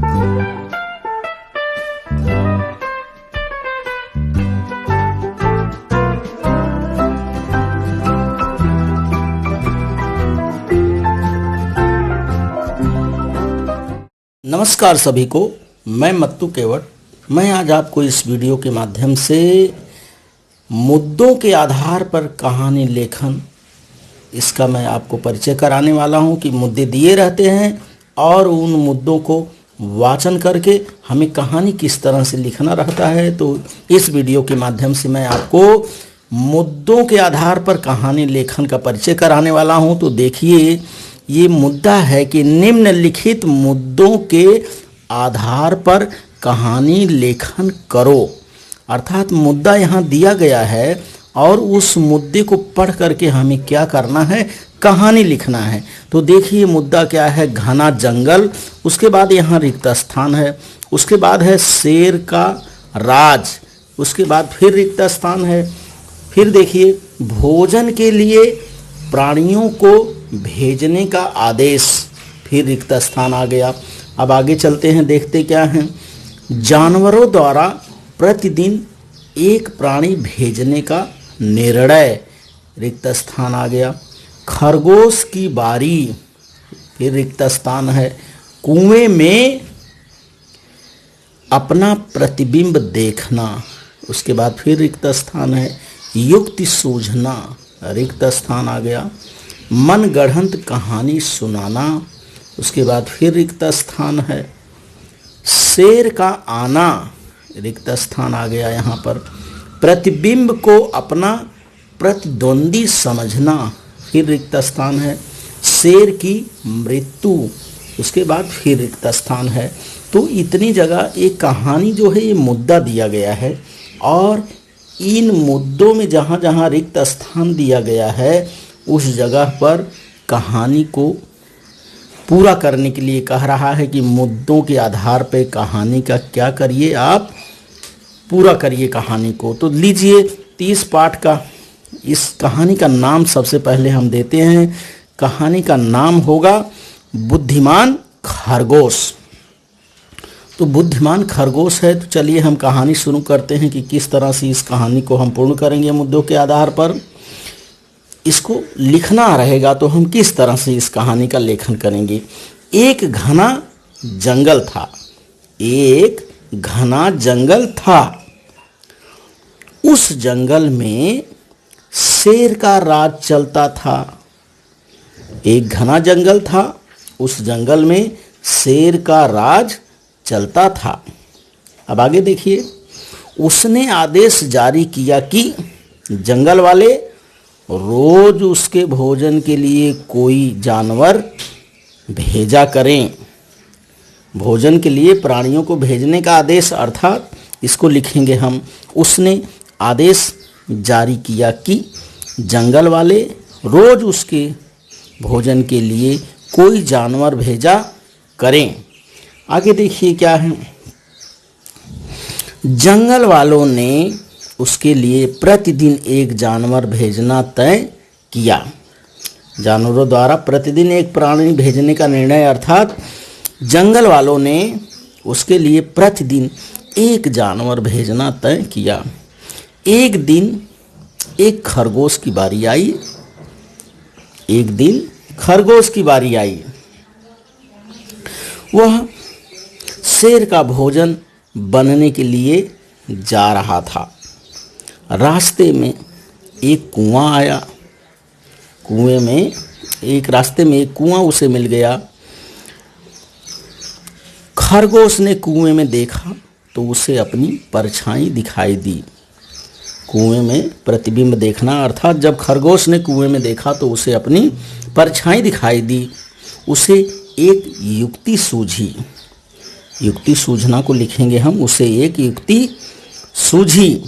नमस्कार सभी को, मैं मत्तू केवट। मैं आज आपको इस वीडियो के माध्यम से मुद्दों के आधार पर कहानी लेखन, इसका मैं आपको परिचय कराने वाला हूं कि मुद्दे दिए रहते हैं और उन मुद्दों को वाचन करके हमें कहानी किस तरह से लिखना रहता है। तो इस वीडियो के माध्यम से मैं आपको मुद्दों के आधार पर कहानी लेखन का परिचय कराने वाला हूं। तो देखिए, ये मुद्दा है कि निम्नलिखित मुद्दों के आधार पर कहानी लेखन करो। अर्थात मुद्दा यहाँ दिया गया है और उस मुद्दे को पढ़ करके हमें क्या करना है, कहानी लिखना है। तो देखिए मुद्दा क्या है, घना जंगल, उसके बाद यहाँ रिक्त स्थान है, उसके बाद है शेर का राज, उसके बाद फिर रिक्त स्थान है, फिर देखिए भोजन के लिए प्राणियों को भेजने का आदेश, फिर रिक्त स्थान आ गया। अब आगे चलते हैं, देखते क्या हैं। जानवरों द्वारा प्रतिदिन एक प्राणी भेजने का निर्णय, रिक्त स्थान आ गया। खरगोश की बारी, फिर रिक्त स्थान है। कुएं में अपना प्रतिबिंब देखना, उसके बाद फिर रिक्त स्थान है। युक्ति सूझना, रिक्त स्थान आ गया। मनगढ़ंत कहानी सुनाना, उसके बाद फिर रिक्त स्थान है। शेर का आना, रिक्त स्थान आ गया यहाँ पर। प्रतिबिंब को अपना प्रतिद्वंदी समझना, फिर रिक्त स्थान है। शेर की मृत्यु, उसके बाद फिर रिक्त स्थान है। तो इतनी जगह एक कहानी जो है ये मुद्दा दिया गया है और इन मुद्दों में जहाँ जहाँ रिक्त स्थान दिया गया है उस जगह पर कहानी को पूरा करने के लिए कह रहा है कि मुद्दों के आधार पर कहानी का क्या करिए, आप पूरा करिए कहानी को। तो लीजिए 30 पाठ का इस कहानी का नाम सबसे पहले हम देते हैं। कहानी का नाम होगा बुद्धिमान खरगोश। तो बुद्धिमान खरगोश है। तो चलिए हम कहानी शुरू करते हैं कि किस तरह से इस कहानी को हम पूर्ण करेंगे मुद्दों के आधार पर। इसको लिखना रहेगा तो हम किस तरह से इस कहानी का लेखन करेंगे। एक घना जंगल था, एक घना जंगल था। उस जंगल में शेर का राज चलता था। एक घना जंगल था, उस जंगल में शेर का राज चलता था। अब आगे देखिए, उसने आदेश जारी किया कि जंगल वाले रोज उसके भोजन के लिए कोई जानवर भेजा करें। भोजन के लिए प्राणियों को भेजने का आदेश, अर्थात इसको लिखेंगे हम, उसने आदेश जारी किया कि जंगल वाले रोज उसके भोजन के लिए कोई जानवर भेजा करें। आगे देखिए क्या है। जंगल वालों ने उसके लिए प्रतिदिन एक जानवर भेजना तय किया। जानवरों द्वारा प्रतिदिन एक प्राणी भेजने का निर्णय, अर्थात जंगल वालों ने उसके लिए प्रतिदिन एक जानवर भेजना तय किया। एक दिन एक खरगोश की बारी आई। एक दिन खरगोश की बारी आई। वह शेर का भोजन बनने के लिए जा रहा था। रास्ते में एक कुआं आया। कुएं में रास्ते में एक कुआं उसे मिल गया। खरगोश ने कुएं में देखा तो उसे अपनी परछाई दिखाई दी। कुएं में प्रतिबिंब देखना, अर्थात जब खरगोश ने कुएं में देखा तो उसे अपनी परछाई दिखाई दी। उसे एक युक्ति सूझी। युक्ति सूझना को लिखेंगे हम, उसे एक युक्ति सूझी।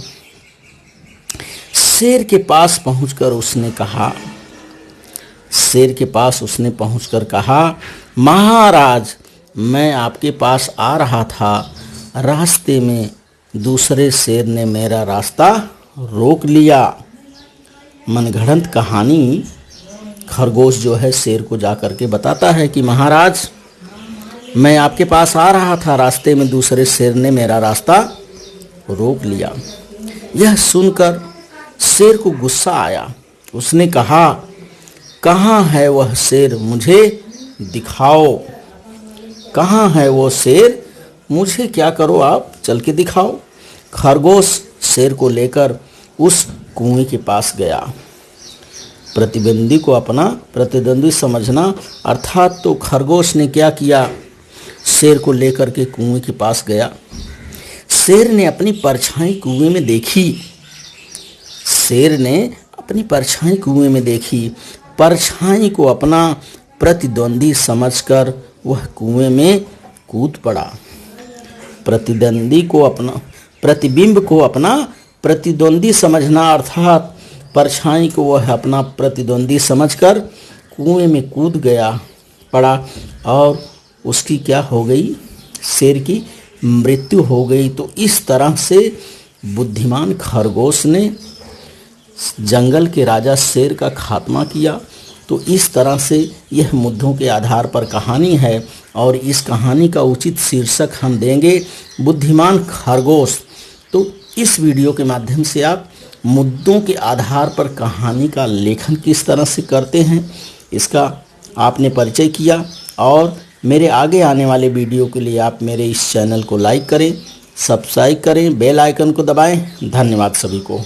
शेर के पास पहुंचकर उसने कहा, महाराज, मैं आपके पास आ रहा था। रास्ते में दूसरे शेर ने मेरा रास्ता रोक लिया। मनगढ़ंत कहानी खरगोश जो है शेर को जा कर के बताता है कि महाराज, मैं आपके पास आ रहा था, रास्ते में दूसरे शेर ने मेरा रास्ता रोक लिया। यह सुनकर शेर को गुस्सा आया। उसने कहा, कहाँ है वह शेर, मुझे दिखाओ। कहाँ है वो शेर, मुझे क्या करो आप, चल के दिखाओ। खरगोश शेर को लेकर उस कुएं के पास गया। प्रतिद्वंदी को अपना प्रतिद्वंदी समझना अर्थात तो खरगोश ने क्या किया, शेर को लेकर के कुएं के पास गया। शेर ने अपनी परछाई कुएं में देखी। शेर ने अपनी परछाई कुएं में देखी। परछाई को अपना प्रतिद्वंदी समझकर वह कुएं में कूद पड़ा। प्रतिबिंब को अपना प्रतिद्वंदी समझना अर्थात परछाई को वह अपना प्रतिद्वंदी समझकर कुएं में कूद गया पड़ा और उसकी क्या हो गई, शेर की मृत्यु हो गई। तो इस तरह से बुद्धिमान खरगोश ने जंगल के राजा शेर का खात्मा किया। तो इस तरह से यह मुद्दों के आधार पर कहानी है और इस कहानी का उचित शीर्षक हम देंगे बुद्धिमान खरगोश। तो इस वीडियो के माध्यम से आप मुद्दों के आधार पर कहानी का लेखन किस तरह से करते हैं इसका आपने परिचय किया। और मेरे आगे आने वाले वीडियो के लिए आप मेरे इस चैनल को लाइक करें, सब्सक्राइब करें, बेल आइकन को दबाएं। धन्यवाद सभी को।